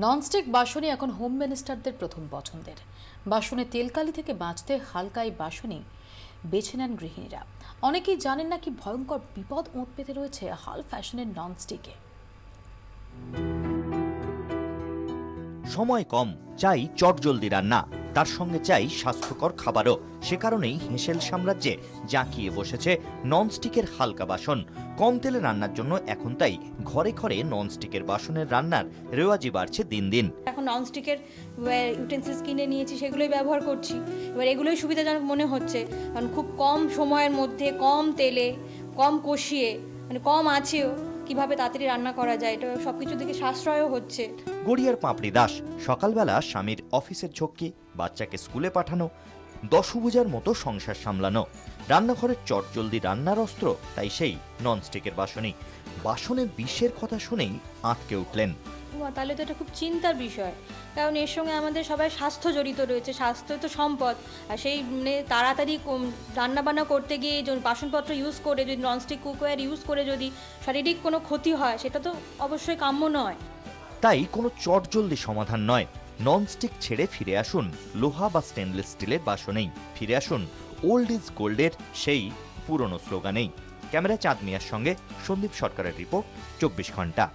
Nonstick বাসনই এখন home মিনিস্টারদের প্রথম পছন্দের। বাসনে তেলকালি থেকে বাঁচতে হালকা এই বাসনই বেছে নেন গৃহিণীরা। অনেকেই জানেন না কি ভয়ঙ্কর বিপদ ওঁত পেতে রয়েছে হাল ফ্যাশনের ননস্টিকে। সময় কম, চাই চটজলদি রান্না, তার সঙ্গে চাই স্বাস্থ্যকর খাবারও। সে কারণেই হেঁসেল সাম্রাজ্যে জাঁকিয়ে বসেছে ননস্টিকের হালকা বাসন। কম তেলে রান্নার জন্য এখন তাই ঘরে ঘরে ননস্টিকের বাসনের রান্নার রেওয়াজি বাড়ছে দিন দিন। এখন ননস্টিকের ইউটেন্সিলস কিনে নিয়েছি, সেগুলোই ব্যবহার করছি। এবার এগুলোই সুবিধাজনক মনে হচ্ছে, কারণ খুব কম সময়ের মধ্যে কম তেলে কম কষিয়ে কম আঁচেও কিভাবে তাড়াতাড়ি রান্না করা যায়, এটা সব কিছু দিকে সাশ্রয়ও হচ্ছে। গড়িয়ার পাপড়ি দাস সকালবেলা স্বামীর অফিসের ঝক্কি, বাচ্চাকে স্কুলে পাঠানো, দশভুজার মতো সংসার সামলানো, রান্নাঘরের চটজলদি রান্নার অস্ত্র তাই সেই ননস্টিকের বাসনই। বাসনে বিষের কথা শুনেই আঁতকে উঠলেন। তাহলে তো এটা খুব চিন্তার বিষয়, কারণ এর সঙ্গে আমাদের সবাই স্বাস্থ্য জড়িত রয়েছে। স্বাস্থ্য তো সম্পদ, আর সেই তাড়াতাড়ি রান্নাবান্না করতে গিয়ে বাসনপত্র ইউজ করে যদি ননস্টিক কুকওয়্যার ইউজ করে যদি শারীরিক কোনো ক্ষতি হয়, সেটা তো অবশ্যই কাম্য নয়। তাই কোনো চটজলদি সমাধান নয়, ননস্টিক ছেড়ে ফিরে আসুন লোহা বা স্টেনলেস স্টিলের বাসনেই। ফিরে আসুন ওল্ড ইজ গোল্ডের সেই পুরনো স্লোগানেই। ক্যামেরায় চাঁদ মিয়ার সঙ্গে সন্দীপ সরকারের রিপোর্ট, 24 ঘন্টা।